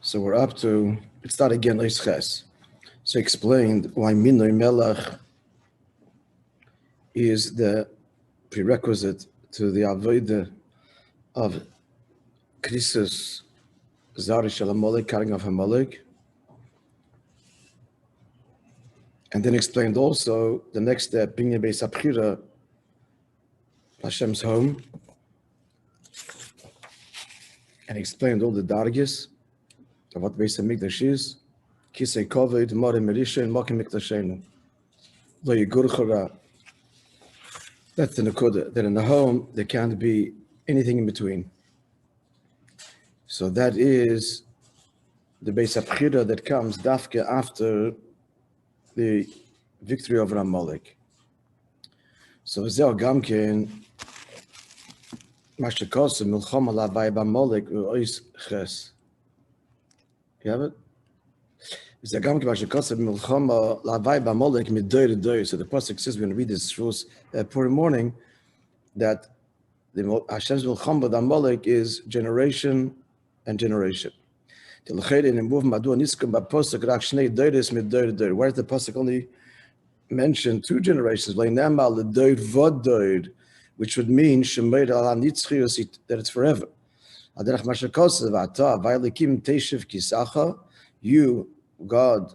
So we're up to, let's start again, h'tשכ. So explained why Minoi Melech is the prerequisite to the avodah of Krisus Zari Shel HaMolek, cutting off HaMolek. And then explained also the next step, Binyan Beis HaBchira, Hashem's home, and explained all the dargis of what Beis HaMikdash is. Kisei Koved, More Merisha, and Mokim Mikdashenu. Lo Yigur Chora. That's the Nakuda, that in the home there can't be anything in between. So that is the Beis HaBchira that comes dafke after the victory over Amalek. So Zeh Gamken, Mashakos, Milchama Lavai B'Amalek, U'ois Ches. You have it? Zeh Gamken, Mashakos, Milchama Lavai B'Amalek, Midoy to Doy. So the pasuk says, when we read this Purim morning, that the Hashem's Milchama B'Amalek is generation and generation. Why does the pasuk only mention two generations? Which would mean that it's forever. You, God,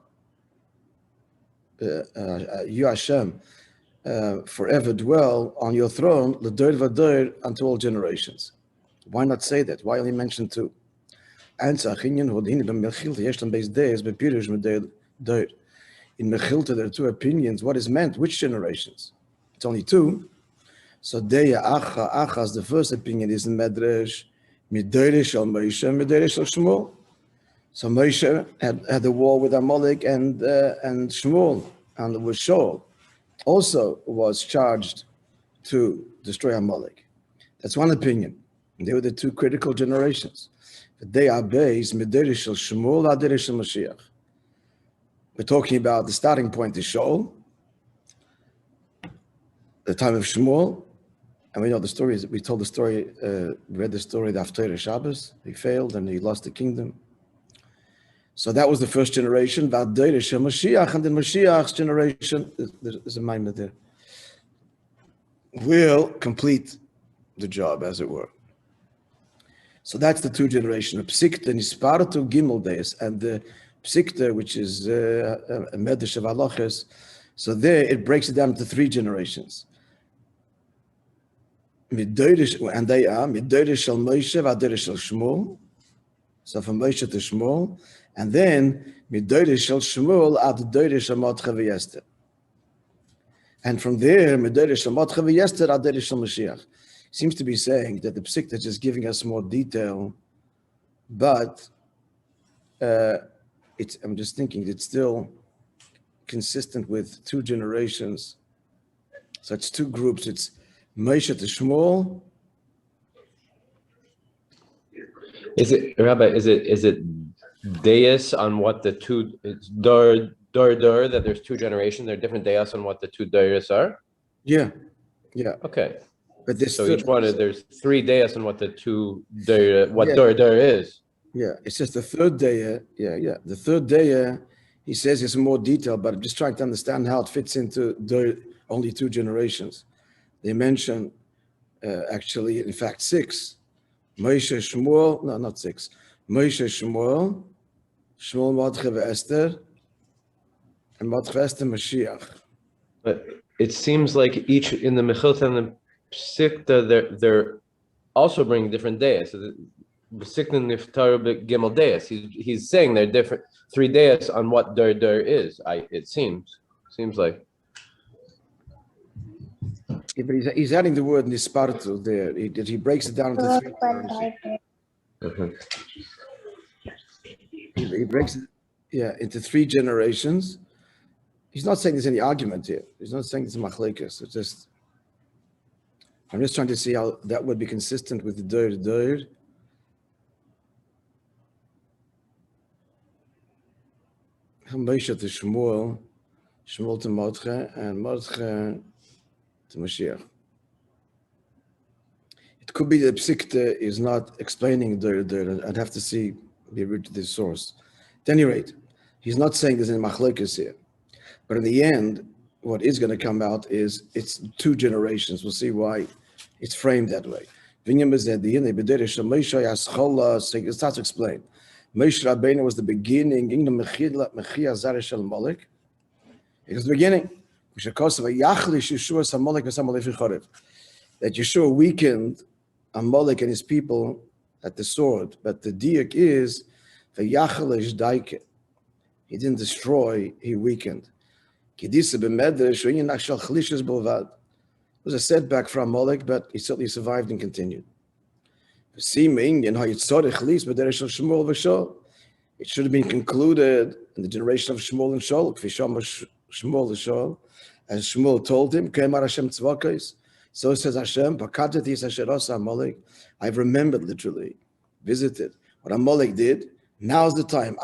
you Hashem, forever dwell on your throne unto all generations. Why not say that? Why only mention two? Answer: In Mechilta there are two opinions. What is meant? Which generations? It's only two. So Deya Achas, the first opinion is in Medrash, Midere Shel Moishe, Midere Shel Shmuel. So Moishe had the war with Amalek and Shmuel, and with Shaul also was charged to destroy Amalek. That's one opinion. They were the two critical generations. They are based Midere Shel Shmuel, Adere Shel Mashiach. We're talking about the starting point is Shaul, the time of Shmuel, and we know the story. We told the story, we read the story, the Haftarah Shabbos. He failed and he lost the kingdom. So that was the first generation. Adere Shel Mashiach, and then Mashiach's generation, there's a maimah there, will complete the job, as it were. So that's the two generations. Psikta Nispartu Gimel Deis, and the Psikta, which is a Medrash of Halachos. So there it breaks it down into three generations. And they are Midere Shel Moishe, Adere Shel Shmuel. So from Moishe to Shmuel, and then Midere Shel Shmuel Adere Shel Mordechai v'Yester. And from there, Midere Shel Mordechai v'Yester Adere Shel Mashiach. Seems to be saying that the Psikta is just giving us more detail, but I'm just thinking it's still consistent with two generations. So it's two groups. It's Moishe to Shmuel. Is it, Rabbi? Is it deus on what the two? It's dur that there's two generations. There are different deus on what the two deus are. Yeah. Okay. But so each one is there's three deus on what the two dur is. Yeah, it's just the third day. Yeah. The third day, he says it's more detail, but I'm just trying to understand how it fits into only two generations. They mention actually, in fact, six. Moishe Shmuel, no, not six. Moishe Shmuel Mordechai v'Esther, and Mordechai v'Esther Mashiach. But it seems like each in the Mechilta and the Psikta, they're also bringing different deus. So the Psikta Niftar Gimel deus. He's saying they're different three deus on what dur is. It seems like. Yeah, but he's adding the word nispartu there. He breaks it down into three generations. He breaks it, into three generations. He's not saying there's any argument here. He's not saying it's machlekes. It's just, I'm just trying to see how that would be consistent with the dur. Moishe to Shmuel to Mordechai, and Mordechai to Mashiach. It could be that Psikta is not explaining dur. I'd have to see be rooted to this source. At any rate, he's not saying there's any machlokes here. But in the end, what is going to come out is it's 2 generations. We'll see why it's framed that way. It starts to explain. Moshe Rabbeinu was the beginning. It was the beginning. That Yeshua weakened Amalek and his people at the sword. But the diak is, he didn't destroy, he weakened. It was a setback for Amalek, but he certainly survived and continued. It should have been concluded in the generation of Shmuel and Shaul, as Shmuel told him, so says Hashem, I've remembered, literally, visited what Amalek did. Now's the time.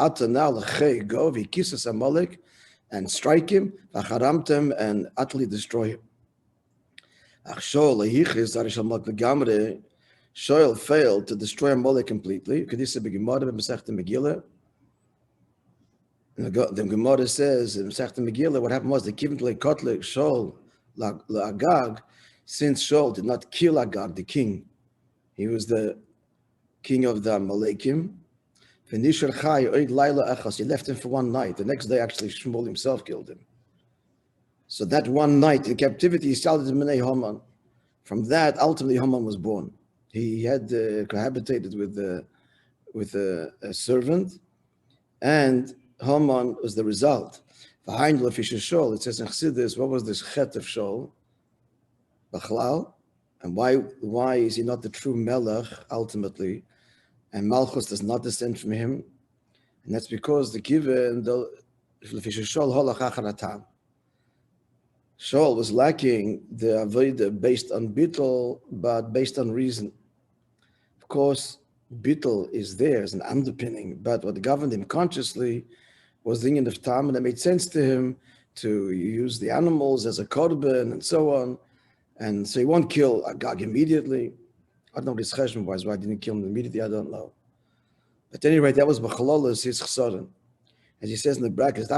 Go, kisses Amalek, and strike him, and utterly destroy him. Shaul failed to destroy Amalek completely. The Gemara says in Masechta Megillah, what happened was they gave him to Kotle Shaul Agag, since Shaul did not kill Agag, the king. He was the king of the Amalekim. He left him for one night. The next day, actually, Shmuel himself killed him. So that one night in captivity, he started Minei Haman. From that, ultimately, Haman was born. He had cohabitated with a servant, and Haman was the result. Behind Lefisha Shaul, it says in Chassidus, what was this chet of Shaul? Bachlal. And why is he not the true Melech, ultimately? And Malchus does not descend from him. And that's because the given, Shaul was lacking the Avodah based on Bittul, but based on reason. Of course, Bittul is there as an underpinning, but what governed him consciously was the end of time, and it made sense to him to use the animals as a korban and so on. And so he won't kill Agag immediately. I don't know what his cheshbon was, why I didn't kill him immediately, I don't know. But at any rate, that was B'chalolos, his chsaron. As he says in the brackets, it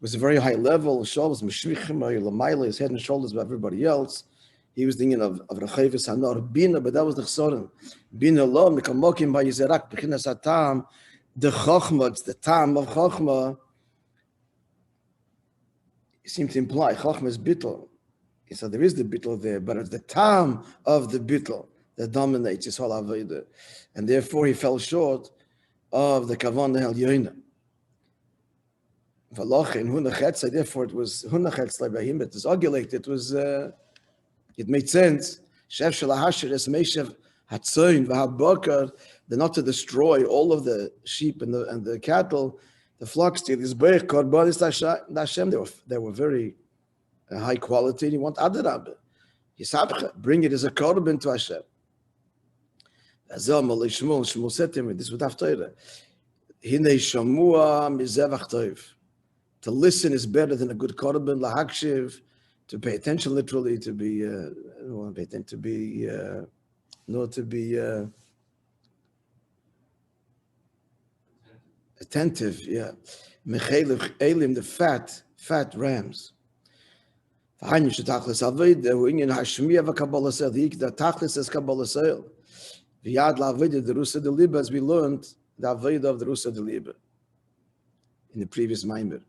was a very high level. Shaul was Meshvichim, his head and shoulders above everybody else. He was thinking of Rechavis Hanor Bina, but that was the chsaron. Bina lo, Mikamokim Bayizerak, Bechinas Hatam, the Chochma, it's the Tam of Chochma. It seems to imply Chochma is Bittul. So there is the Bittul there, but it's the Tam of the Bittul that dominates his whole Avodah. And therefore he fell short of the Kavanah El Yoina. Therefore it was Hunachetz by him, but it was ogulate, it was, it made sense. Shev Shalahasher es Meshev Hatzoin V'Habokar, they're not to destroy all of the sheep and the cattle, the flocks to this Beich Korbanis Hashem, they were very high quality, and you want Adarab. Yisabcha, bring it as a korban to Hashem. Shmuel said to him, this was Haftarah. Hinei Shamua Mizevach Tov. To listen is better than a good korban, lahakshiv, to pay attention literally, to be, attentive, yeah. Mechelev Elim, the fat rams. The tachlis is Kabbalah Sale. V'yad la'avodah the Rusa de Liba, as we learned, the avodah of the Rusa de Liba in the previous Maimer.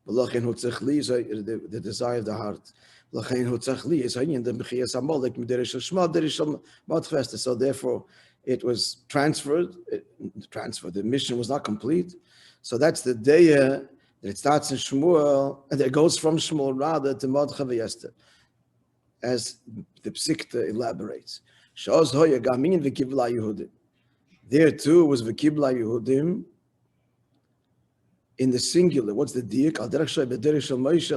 The desire of the heart. So therefore, it was transferred. The mission was not complete. So that's the day that it starts in Shmuel, and it goes from Shmuel rather to Mordechai v'Yester, as the Psikta elaborates. There too was v'kibla Yehudim in the singular. What's the diak?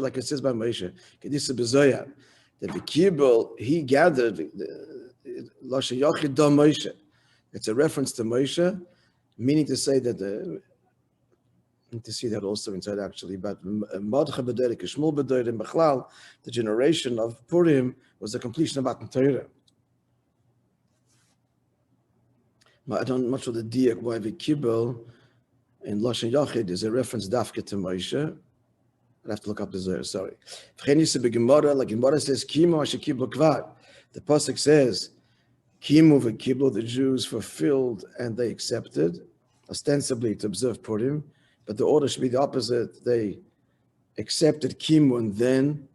Like it says by Moishe. The v'kibel, he gathered. It's a reference to Moishe, meaning to say that to see that also inside actually, but Mordechai b'derek, Shmuel b'derek, and Bechlal, the generation of Purim was the completion of Matan Torah. I don't much of the diak why the kibbel in Lashon Yachid is a reference dafka to Moishe. I have to look up the Zohar, sorry. Like Gemara says, Kimu asher kiblu kvad. The pasuk says, Kimu v'kiblu, the Jews fulfilled and they accepted, ostensibly to observe Purim, but the order should be the opposite. They accepted Kimu and then,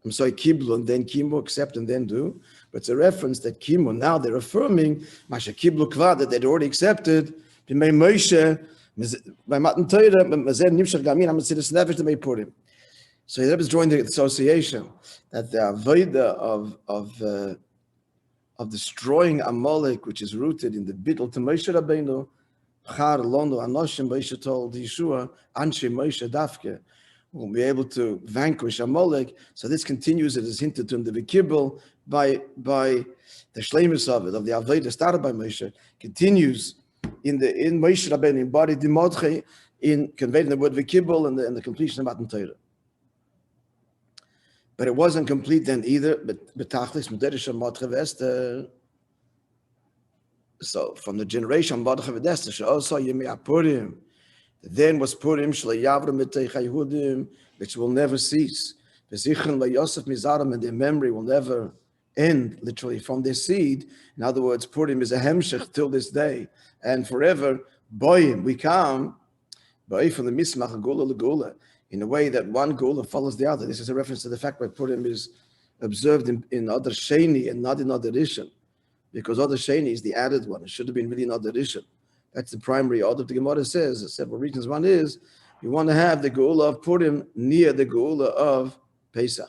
Kiblu and then Kimu, accept and then do. But it's a reference that Kimu, now they're affirming, Masha Kiblu Kvad, that they'd already accepted, B'mei Moishe, by Matan Torah, Mazen Nimshach Gamin, HaMetzilas Nefesh, the Purim. So the Rebbe is drawing the association that the Avodah of destroying Amalek, which is rooted in the Bittul to Moshe Rabbeinu, Char Londo Anoshim, Moshe told Yeshua, Anshe Moshe Dafke, will be able to vanquish Amalek. So this continues, it is hinted to in the Kibbel by the Shleimus of it, of the Avodah started by Moshe, continues in Moshe Rabbeinu, embodied the Modche, in conveying the word V'Kibbel and the completion of Matan Torah. But it wasn't complete then either. But Tachlis Mederisha Modche V'Esther. So from the generation Modche V'Esther, she also Yemei Purim. Then was Purim Shlei Yavrim Mitei Yehudim, which will never cease. V'Zichron LaYosef Mizarim, and their memory will never end, literally from their seed. In other words, Purim is a hemshech till this day and forever. Boyim, we come, boy from the mismach gula legula, in a way that one gula follows the other. This is a reference to the fact that Purim is observed in other sheni and not in other edition, because other sheni is the added one. It should have been really in other edition. That's the primary order. The Gemara says several reasons. One is you want to have the gula of Purim near the gula of Pesach.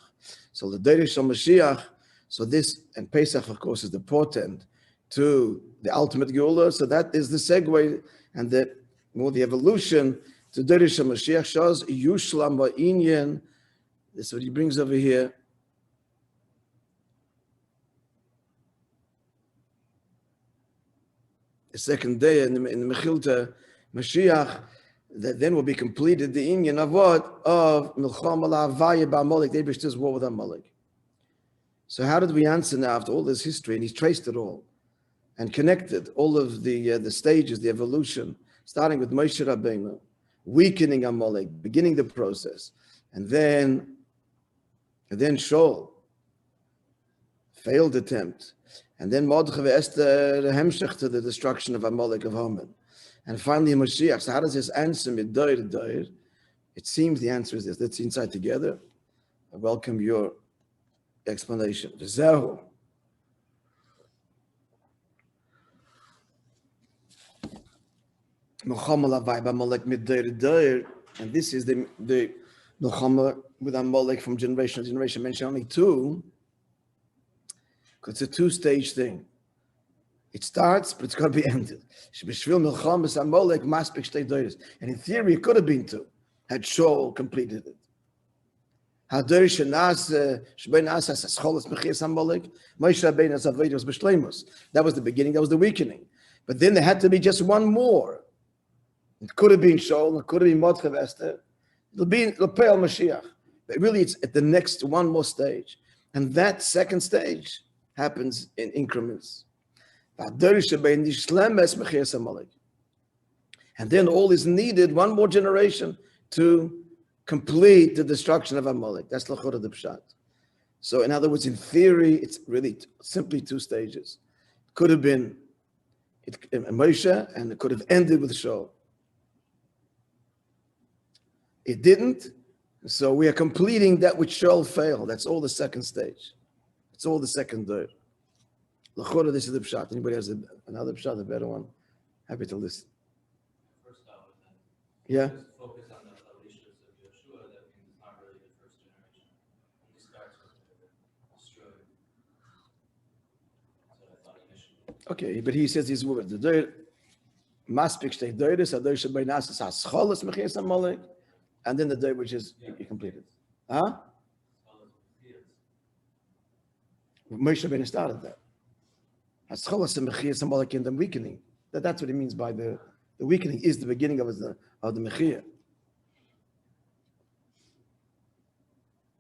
So the Derish of Mashiach. So this, and Pesach, of course, is the portent to the ultimate Geula. So that is the segue and the evolution to Derish HaMashiach shows Yushlam Ba'inyan. This is what he brings over here. The second day in the Mechilta Mashiach, that then will be completed the Inyan of what? Of Milcham Al-Havaya Ba'amalek, the Eibishter's war with Amalek. So how did we answer now after all this history? And he's traced it all and connected all of the stages, the evolution, starting with Moshe Rabbeinu, weakening Amalek, beginning the process, and then Shaul, failed attempt, and then Mordechai Esther, the hemshech to the destruction of Amalek of Haman, and finally Mashiach. So how does this answer Midoir? It seems the answer is this. Let's see inside together. I welcome your explanation. Zehu. And this is the Milchama with Amalek from generation to generation. Mention only two, because it's a two-stage thing. It starts, but it's got to be ended. And in theory, it could have been two, had Shaul completed it. That was the beginning, that was the weakening. But then there had to be just one more. It could have been Shaul, it could have been Mordechai Esther. It'll be L'Peil Mashiach. But really it's at the next one more stage. And that second stage happens in increments. And then all is needed, one more generation to complete the destruction of Amalek. That's l'chora the pshat. So in other words, in theory, it's really simply two stages. It could have been Moishe, and it could have ended with Shaul. It didn't, so we are completing that which Shaul failed. That's all the second stage. It's all the second third. L'chora, this is the pshat. Anybody has another pshat, a better one? Happy to listen. Yeah? Okay, but he says these words. The doir maspik shtei doiris, adoir shebei nasas hascholas mechias Amalek, and then the doir which is completed. Huh? Moshe Rabbeinu started that. Hascholas mechias Amalek in the weakening. That's what he means by the weakening is the beginning of the mechia.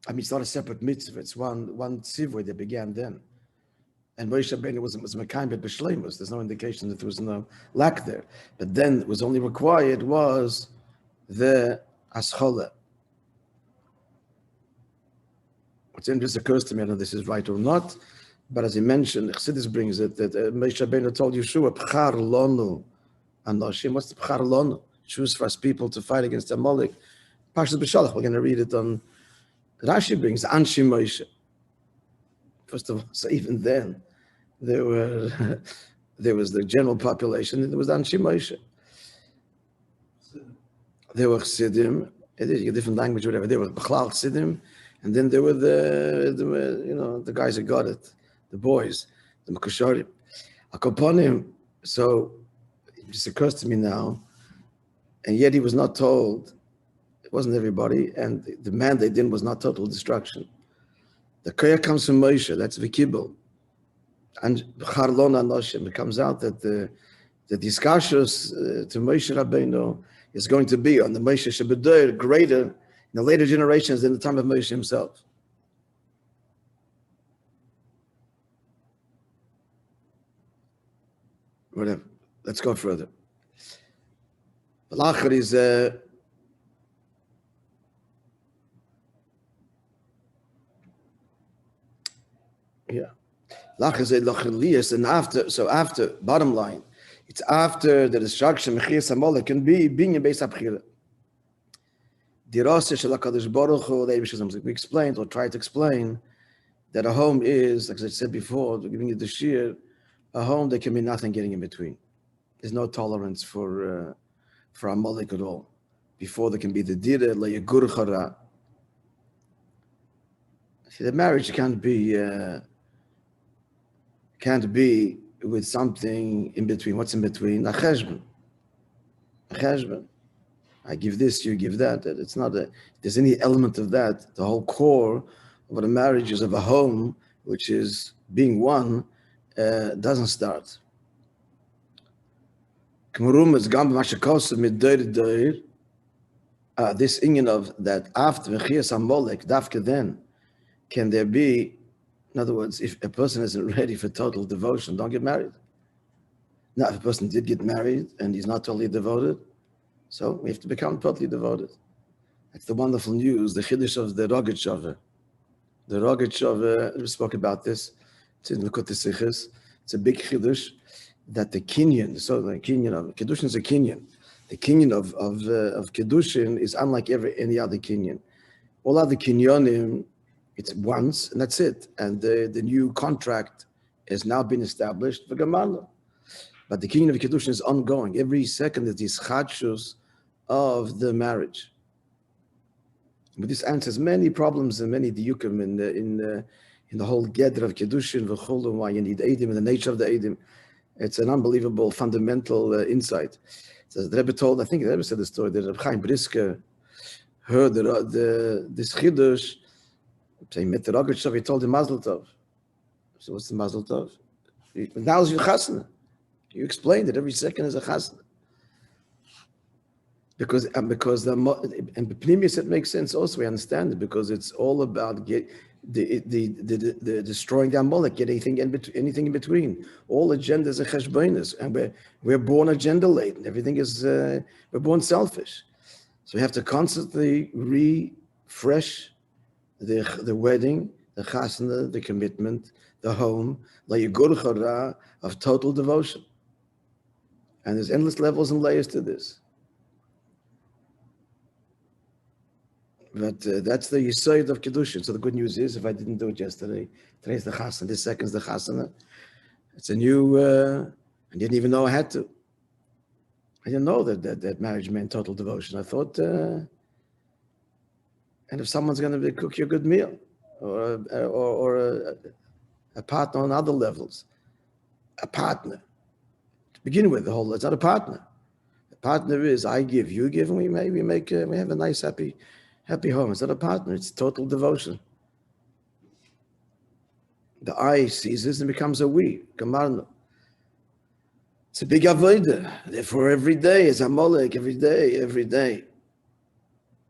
I mean, it's not a separate mitzvah. It's one tzivui that began then. And Moshe Rabbeinu was Mekayim b'shleimus. There's no indication that there was no lack there. But then it was only required was the aschola. What's interesting occurs to me, I don't know if this is right or not, but as he mentioned, Chassidus brings it, that Moshe Rabbeinu told Yeshua, Pchar lonu anoshim. What's the Pchar lonu? Choose for us people to fight against Amalek. Parshas B'Shalach, we're going to read it on, Rashi brings, Anshim Moshe. First of all, so even then, there was the general population, and there was Anshim Moshe. There were Chassidim, a different language, whatever. There were B'chlal Chassidim, and then there were the guys that got it, the boys, the Mekosharim. Akoponim. So it just occurs to me now, and yet he was not told. It wasn't everybody, and the mandate then was not total destruction. The Koyah comes from Moshe. That's Vikibel, and B'charlon Anoshim. It comes out that the discussions to Moshe Rabbeinu is going to be on the Moshe Shebedoyer greater in the later generations than the time of Moshe himself. Whatever. Let's go further. The Lachar is Lachar is and after, bottom line, it's after the destruction Mechias Amalek can be being in Beis HaBchira. We explained or tried to explain that a home is, like I said before, giving you the shear, a home there can be nothing getting in between. There's no tolerance for Amalek at all. Before there can be the dira le'yagur chara. See, the marriage can't be with something in between. What's in between? A cheshbon. I give this, you give that. It's not if there's any element of that, the whole core of what a marriage is, of a home, which is being one, doesn't start. This inyan of that after Mechias Amalek, Dafke then, can there be, in other words, if a person isn't ready for total devotion, don't get married. Now, if a person did get married and he's not totally devoted, so we have to become totally devoted. That's the wonderful news, the chiddush of the Roged Shove. The Roged Shove, we spoke about this, it's in Lekut Sichos. It's a big chiddush that the kinyan, so the kinyan of Kiddushin is a kinyan. The kinyan of Kiddushin is unlike any other kinyan. All other kinyanim, it's once and that's it. And the new contract has now been established for Gamallah. But the kinyan of Kiddushin is ongoing. Every second is these chadshus of the marriage. But this answers many problems and many diyukim in the whole gather of Kiddushin, v'chol, why you need Eidim, and the nature of the Eidim. It's an unbelievable fundamental insight. So the Rebbe told, I think the Rebbe said the story, that Reb Chaim Brisker heard this chiddush, he met the Roged Shove, he told him Mazel Tov. So what's the Mazel Tov? Now is your chasna. You explained that every second is a chasna. Because and Pnimius, it makes sense also, we understand it, because it's all about the destroying the Amalek, get anything in between. All agendas are cheshbonis, and we're born agenda laden. Everything is we're born selfish, so we have to constantly refresh the wedding, the chasna, the commitment, the home, of total devotion. And there's endless levels and layers to this. But that's the yesod of Kiddushin. So the good news is, if I didn't do it yesterday, today's the chasana, this second's the chasana. It's a new, I didn't even know I had to. I didn't know that marriage meant total devotion. I thought, and if someone's going to cook you a good meal, or a partner on other levels, a partner. To begin with, it's not a partner. A partner is I give, you give, and we have a nice, happy home. It's not a partner, it's total devotion. The I sees this and becomes a we. Gamarno. It's a big avodah. Therefore, every day is Amalek, every day.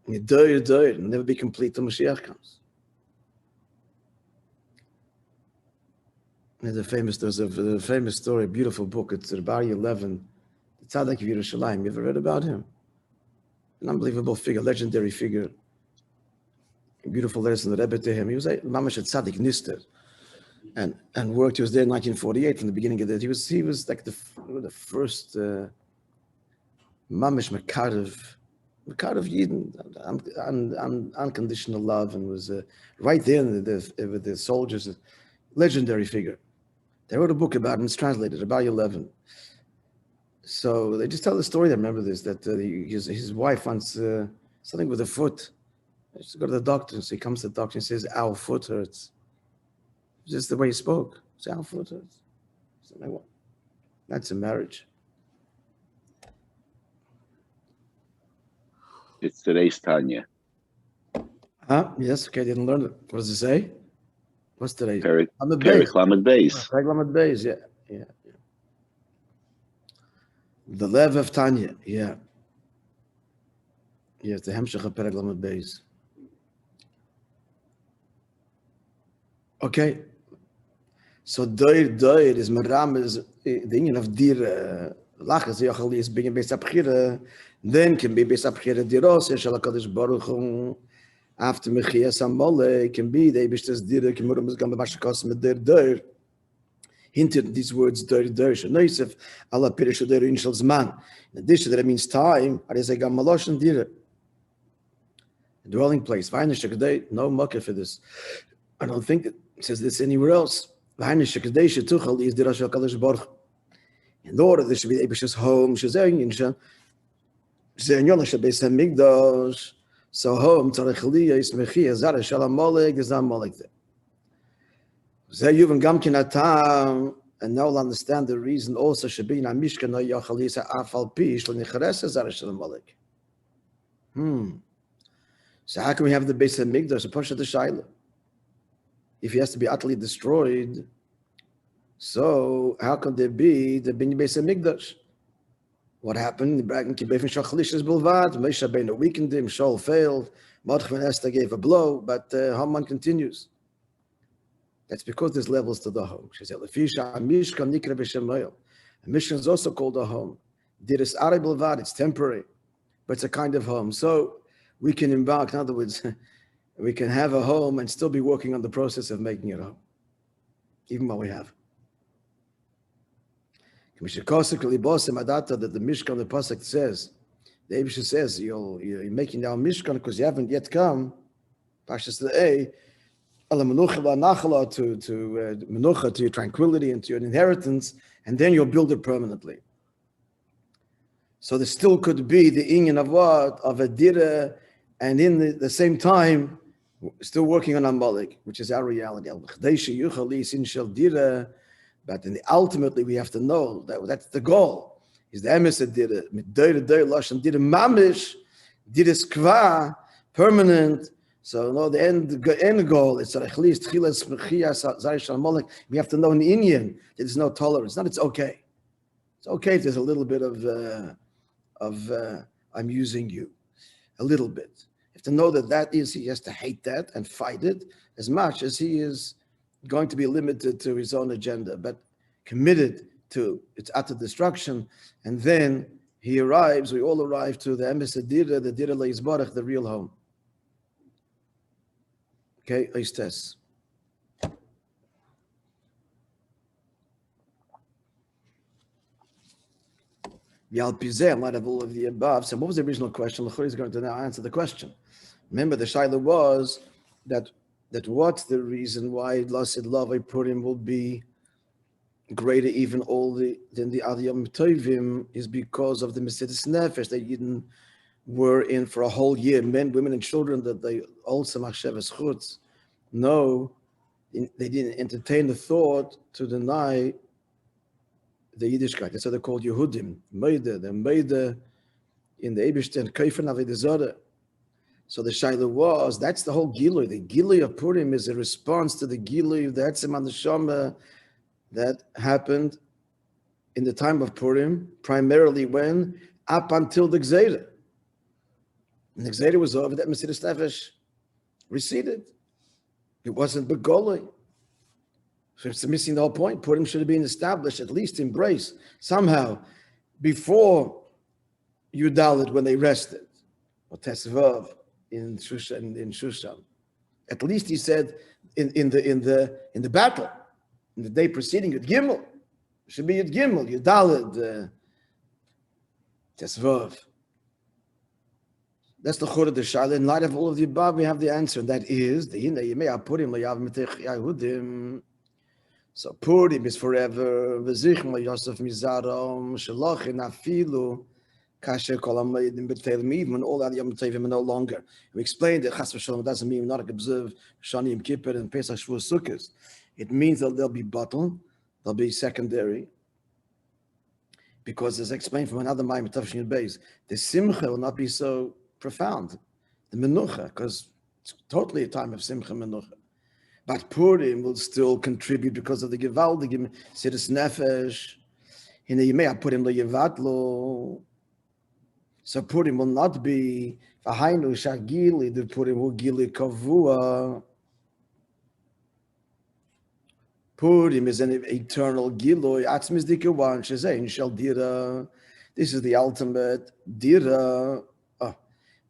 You do, it'll never be complete till Mashiach comes. There's a famous story, a beautiful book. It's Rabbi 11, the Tzaddik of Yerushalayim. You ever read about him? An unbelievable figure, legendary figure. A beautiful letters from the Rebbe to him. He was a mamash tzaddik nister, and worked. He was there in 1948 from the beginning of it. He was like the first mamash makarev Yidden, unconditional love, and was right there with the soldiers. A legendary figure. They wrote a book about him. It's translated, about 11. So they just tell the story. I remember this, that his wife wants something with her foot. She used to go to the doctor, so he comes to the doctor and says, "Our foot hurts." Just the way he spoke. It's our foot hurts. So, well, that's a marriage. It's today's Tanya. Yes, okay, I didn't learn it. What does it say? What's today? Perek Lamed Beis. Perek Lamed Beis, yeah. The Lev of Tanya, yeah. Yes, the Hemshech of Perek Lamed Beis. Okay. So Doir is Maram, is the union of Dir Lachas Yachali is being Beis Abchira, then can be Beis Abchira Diros, Yeshal HaKadosh Baruch Hu, after Mechias HaMolech, can be the Eibishter's Dir, Kimurim is Gamba Bashakos Doir. Hinted these words Doir Shanoisef, Allah Pirish Doir Inshal Zman. In addition, that it means time, Arizegam Malosh and Dir. Dwelling place. No mucker for this. I don't think it says this anywhere else. In order there should be the Eibishter's home, so home, and now we'll understand the reason also should be So how can we have the Beis HaMikdash, a Pasha the Shaila? If he has to be utterly destroyed, so how can there be the Binyan Beis HaMikdash? What happened? The Bragging Kibbeif and Shachalish is Bilvad, Moshe Rabbeinu weakened him, Shaul failed, Mordechai and Esther gave a blow, but Haman continues. That's because there's levels to the home. She said, a mission is also called a home. Diris Ari Bilvad, it's temporary, but it's a kind of home. So we can embark, in other words, we can have a home and still be working on the process of making it a home, even while we have. That the Mishkan, the Pasuk says, the Eibusha says, you're making now Mishkan because you haven't yet come, Pashas the A, to menucha, to your tranquility and to your inheritance, and then you'll build it permanently. So there still could be the inyan of what? Of a dira, and in the same time, still working on Amalek, which is our reality. But ultimately, we have to know that that's the goal. Is the emes dira, lashon dira mamish, dira skva, permanent. So no, the end goal is at least chilas mechias zarish Amalek. We have to know in the Indian there's no tolerance. Not it's okay. It's okay if there's a little bit of I'm using you, a little bit. You have to know that is, he has to hate that and fight it as much as he is going to be limited to his own agenda, but committed to its utter destruction. And then we all arrive to the emes dira, the dira leizbarach, the real home. Okay, Eistes. In light of all of the above, so what was the original question? L'churi is going to now answer the question. Remember, the shaila was that what's the reason why Lasid Lavai Purim will be greater even than the other Yom Tovim is because of the Mesidus Nefesh that Yidden were in for a whole year, men, women, and children, that they also Machshavas Chutz. No, they didn't entertain the thought to deny the Yiddishkeit. That's why they're called Yehudim. They're Meide in the Eibishter and Kaifen Avodah Zarah. So the Shaila was, that's the whole Gilui. The Gilui of Purim is a response to the Gilui of the Etzem and the Shama that happened in the time of Purim, primarily when? Up until the Gzeira. And the Gzeira was over, that Mesidus Nefesh receded. It wasn't Begolui. So it's missing the whole point. Purim should have been established, at least embraced somehow, before Yudalit when they rested, or Tesvav in Shushan. At least he said in the battle, in the day preceding Yud Gimel, it should be Yud Gimel, Yudalit, Tesvav. That's the Chorah de Shaila. In light of all of the above, we have the answer. That is, so Purim is forever. Yosef Mizarom Shalochin Afilu Kasher Kol HaMoedim B'Teilim, when all that Yom Tovim are no longer. We explained that Chas v'Shalom doesn't mean not observe Shani Yom Kippur and Pesach Shavuos Sukkot. It means that they'll be batel, they'll be secondary. Because as explained from another Ma'amar Tavshin Beis, the Simcha will not be so profound, the Menucha, because it's totally a time of Simcha Menucha. But Purim will still contribute because of the Gevaldig Sidus Nefesh. In the Yimei Purim lo Yevatlo. So Purim will not be Vahainu Shagili, the Purim will Gili Kavua. Purim is an eternal Giloi, Atzmis Dikawan, Shazain Shal Dira. This is the ultimate Dira.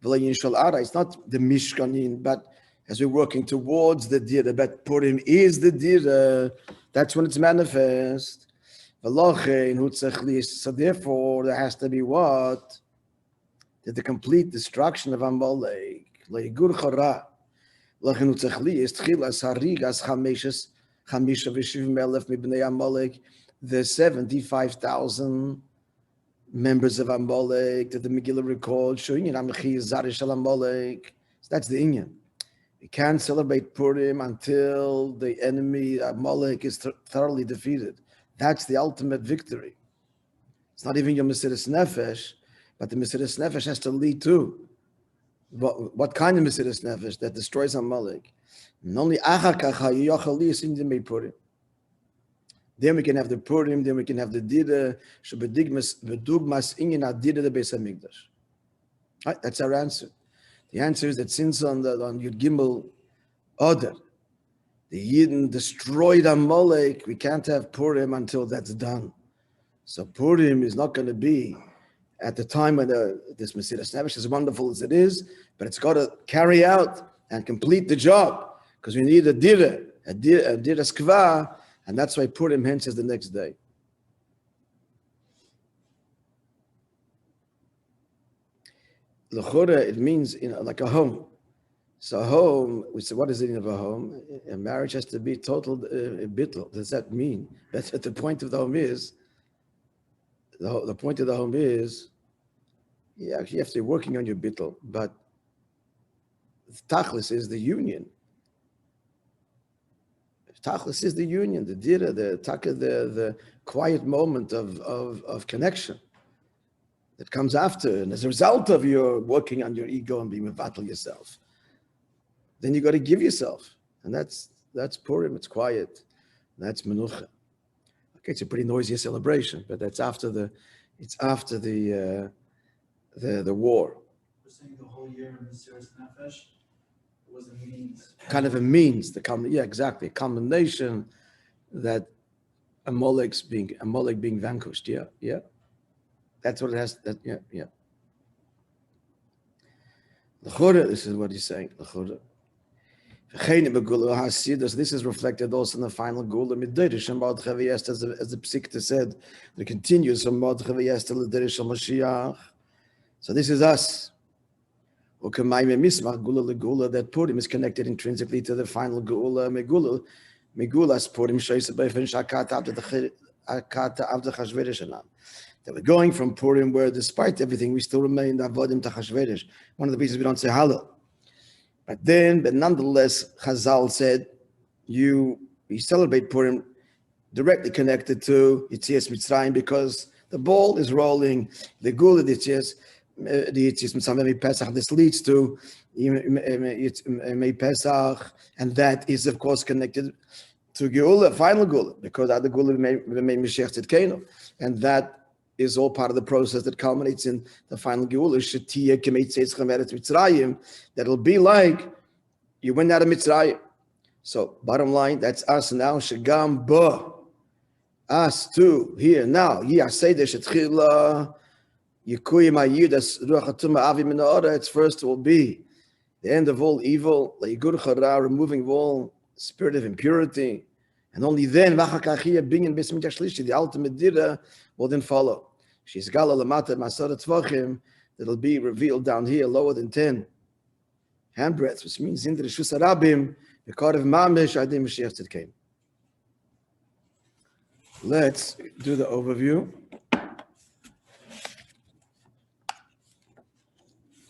It's not the Mishkanin, but as we're working towards the Dira, but Purim is the Dira. That's when it's manifest. So therefore, there has to be what? That the complete destruction of Amalek. The 75,000 members of Amalek that the Megillah recalled, so that's the Inyan. We can't celebrate Purim until the enemy Amalek is thoroughly defeated. That's the ultimate victory. It's not even your Mesiras Nefesh, but the Mesiras Nefesh has to lead to what kind of Mesiras Nefesh that destroys Amalek. And only Purim. Then we can have the Purim, then we can have the Dira, right, that's our answer. The answer is that since on Yud Gimel Oder, the Yidden destroyed Amalek, we can't have Purim until that's done. So Purim is not going to be at the time when this Mesiras Nefesh, as wonderful as it is, but it's got to carry out and complete the job, because we need a Dira Skva, and that's why Purim hence is the next day. L'chora, it means like a home. So a home, we say, what is the meaning of a home? A marriage has to be total bittul. Does that mean? That's what the point of the home is. The point of the home is, you actually have to be working on your bittul, but Tachlis is the union. Tachlis is the union, the dira, the quiet moment of connection that comes after, and as a result of your working on your ego and being mevatel yourself, then you got to give yourself, and that's Purim. It's quiet, that's menucha. Okay, it's a pretty noisy celebration, but that's after the war. We're saying the whole year in Mesiras Nefesh was a means. Kind of a means, exactly, a combination that Amalek being vanquished. Yeah. That's what it has. L'chora, this is what he's saying. L'chora. This is reflected also in the final Gula Midirish and Mordechai as the Psikta said, the continues from Mordechai to L'dirish Mashiach. So this is us. That Purim is connected intrinsically to the final Gula Megula's Purim that we're going from Purim where despite everything we still remain Avodim Tachashverish. One of the reasons we don't say Hallel. But nonetheless, Chazal said, we celebrate Purim directly connected to Yetzias Mitzrayim because the ball is rolling. The Gula Yetzias Mitzrayim Pesach. This leads to Pesach, and that is of course connected to Geula, final Gula, because other Gula remain Mashiach Tzidkenu, and that is all part of the process that culminates in the final Geula, that'll be like you went out of Mitzrayim. So bottom line, that's us now. Shagam ba. Us too, here, now. It's first will be the end of all evil, removing all spirit of impurity. And only then, the ultimate dira will then follow. That'll be revealed down here, lower than 10 handbreadths, which means in the Rishus Arabim, the card of Mamish, Adim Mashiach Tzidkein. Let's do the overview.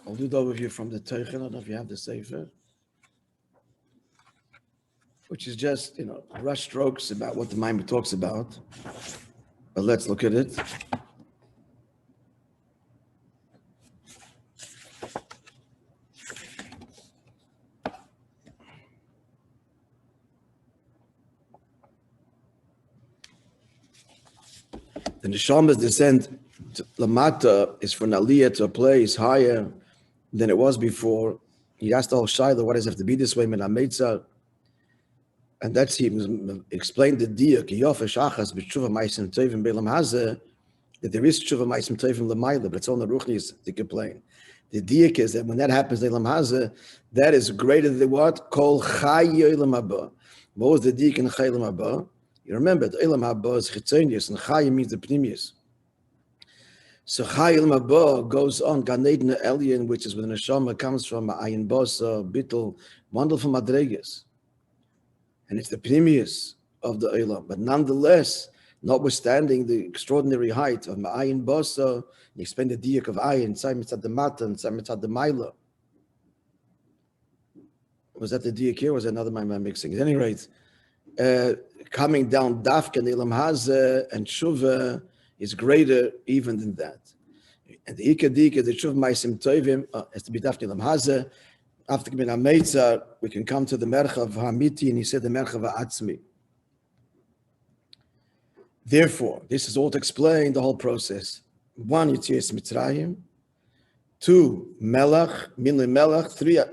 I'll do the overview from the Teichen. I don't know if you have the Sefer, which is just, brush strokes about what the Maimon talks about. But let's look at it. The Neshama's descent to Lamata is for Aliyah to a place higher than it was before. He asked the whole Shaila, why does it have to be this way? And that's he explained the Diyak, that there is Tshuva Maisim Tovim L'mayla, but it's on the Ruchnis to complain. The Diyak is that when that happens, that is greater than what? Kol Chay Yolam Haba. What was the Diyak in Chay Yolam Haba? You remember, the Olam Haba is Chitzonius, and Chay means the Pnimius. So Chay Olam Haba goes on, Gan Eden Elyon, which is where the Neshama comes from, Ayin Bosa, Bittul, wonderful Madregas. And it's the Pnimius of the Olam. But nonetheless, notwithstanding the extraordinary height of Ayin Bosa, you explain the Diyak of Ayin, Tzai Mitzad the Mata, and Tzai Mitzad the Maila. Was that the Diyak here, or was that another Maimon mixing? At any rate, coming down Dafka and Ilam Hazeh and Tshuva is greater even than that. And the Ikadik, the Tshuva Maisim Tovim, has to be Dafka Ilam Hazeh. After Kibin HaMeitzah, we can come to the Merchav HaMiti, and he said the Merchav HaAtzmi. Therefore, this is all to explain the whole process. 1, Yitzias Mitzrayim. 2, Melach, Minli Melach. 3,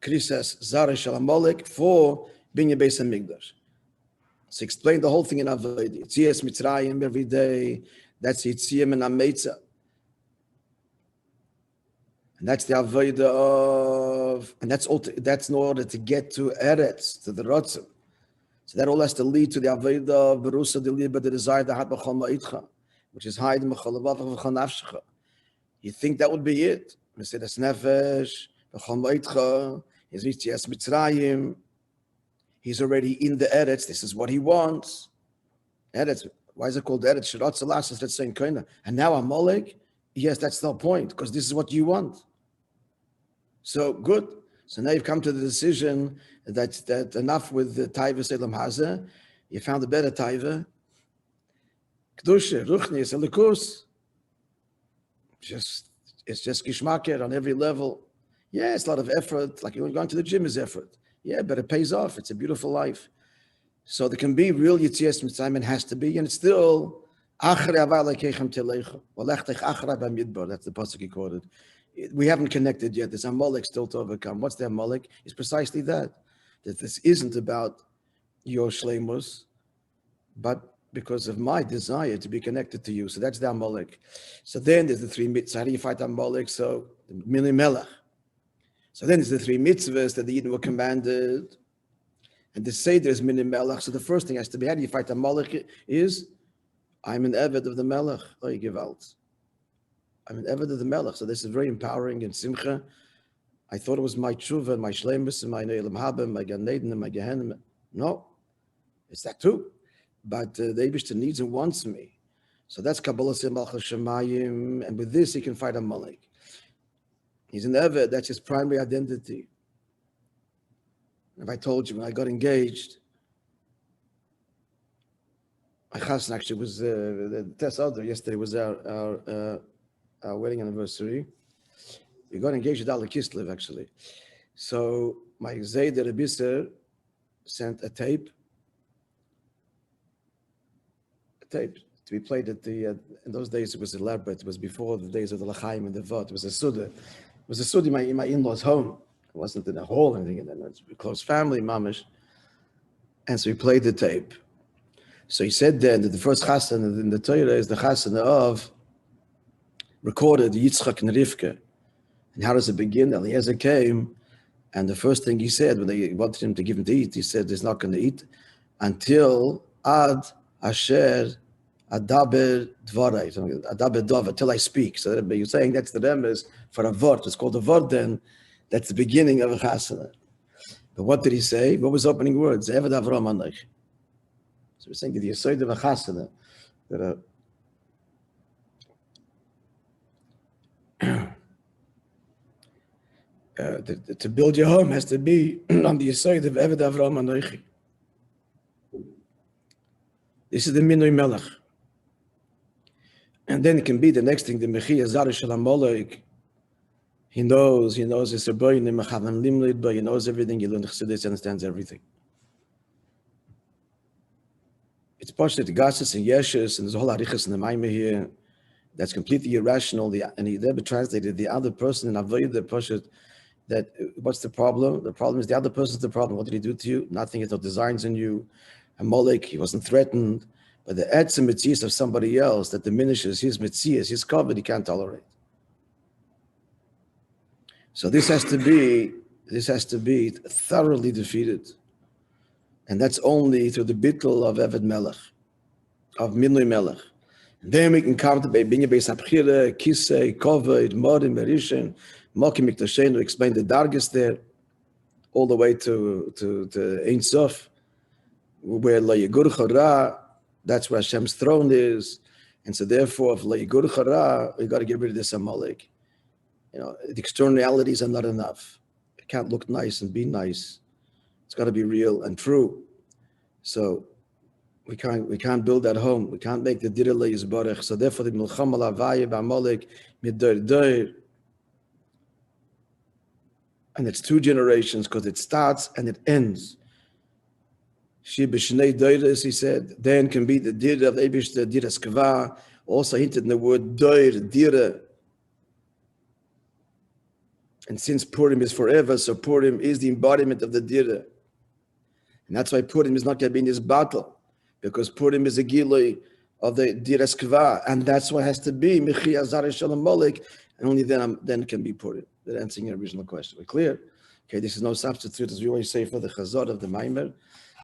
Krisas Zara Shalamolek. 4, Binya Beis HaMikdash. So explain the whole thing in Avodah. Yitzias Mitzrayim every day. That's Yitziyam and HaMeitzah. And that's the Avodah of, and that's in order to get to Eretz, to the Rotzim. So that all has to lead to the Avodah of Berusa Deliba, the desire to have B'chol Ma'itcha, which is Haid M'chol Avavach V'chol Nafshecha. You think that would be it? Mesedas Nefesh, B'chol Ma'itcha, he's reached Yitzias Mitzrayim, he's already in the Eretz, this is what he wants. Eretz, why is it called Eretz? Shirat Salas, let's say in Koina. And now Amalek, yes, that's the point, because this is what you want. So good. So now you've come to the decision that enough with the Taiva Selam Hazeh. You found a better Taiva. Kedusha, Ruchnis, Elikus. It's just Gishmaker on every level. Yeah, it's a lot of effort. Like going to the gym is effort. Yeah, but it pays off. It's a beautiful life. So there can be real Yitzias Mitzrayim, has to be, and it's still Achrei Avar Lekechem Telecha. Walechtech Achrei B'Midbar. That's the pasuk he quoted. We haven't connected yet. There's Amalek still to overcome. What's the Amalek? It's precisely that this isn't about your shleimus, but because of my desire to be connected to you. So that's the Amalek. So then there's the 3 mitzvahs. How do you fight Amalek? So the Mili Melech. So then there's the 3 mitzvahs that the Yidden were commanded. And the Seder is Mili Melech. So the first thing has to be, how do you fight Amalek? Is, I'm an Eved of the Melech. Oh, you give out. I'm an Eved of the Melech, so this is very empowering and simcha. I thought it was my tshuva, my shleimus, and my neilam haba, my gan eden, and my gehenim. No, it's that too. But the Eibishter needs and wants me. So that's Kabbalah Malchus Shemayim, and with this he can fight Amalek. He's an Eved, that's his primary identity. If I told you when I got engaged, my chassan actually was the Tess Adar. Yesterday was our wedding anniversary. We got engaged at Ala Kislev, actually. So my Zayder Rebisser sent a tape to be played at the, in those days it was elaborate. It was before the days of the L'chaim and the Vot. It was a Suda. It was a Suda in my in-laws' home. wasn't in a hall or anything, and then it's a close family, mamish. And so he played the tape. So he said then that the first chasana in the Torah is the chasana of recorded Yitzchak and Rivka. And how does it begin? Eliezer came, and the first thing he said when they wanted him to give him to eat, he said he's not going to eat until Ad Asher Adaber Dvarai, Adaber Dov, until I speak. So you're saying that's the remes for a vort. It's called a vort then. That's the beginning of a chasana. But what did he say? What was opening words? Eved Avram Anoich. So we're saying that the yesod of a chasana, that to build your home has to be on the yesod of Eved Avram Anoich. This is the Minui Melech. And then it can be the next thing, the Mechia Zarish Alamolek. He knows it's a boy, he knows everything, he learns Chassidus, he understands everything. It's partially the Gasses and Yeshes, and there's a whole Arichas in the Maimah here that's completely irrational. And he never translated the other person in Avodah Pashat. That what's the problem? The problem is the other person's the problem. What did he do to you? Nothing. There's no designs in you. Amalek, he wasn't threatened. But the etzem mitzias of somebody else that diminishes his mitzias, his covet, he can't tolerate. So this has to be thoroughly defeated. And that's only through the bittul of Eved Melech, of Minui Melech. And then we can come to Binyan Beis Abchira, Kisei, Koved, Modim, Berishin, Mokim Miktashenu, explain the dargis there, all the way to Ein Sof, where La Yigur Chara, that's where Hashem's throne is. And so therefore, if La Yigur Chara, we got to get rid of this Amalek. The externalities are not enough. It can't look nice and be nice. It's got to be real and true. So we can't build that home. We can't make the Direle Yisbarech. So therefore, the Milcham al Havaya b'Amalek midor dor. And it's 2 generations because it starts and it ends. She b'shnei doiros, he said. Then can be the dir of Eibush, the dir skava, also hinted in the word doir, dira. And since Purim is forever, so Purim is the embodiment of the dira. And that's why Purim is not going to be in this battle, because Purim is a gilui of the dira skava, and that's what has to be Mechia Zarish Shalom Molek, and only then it can be Purim. That answering your original question. We're clear? Okay, this is no substitute, as we always say, for the chazor of the Maimer.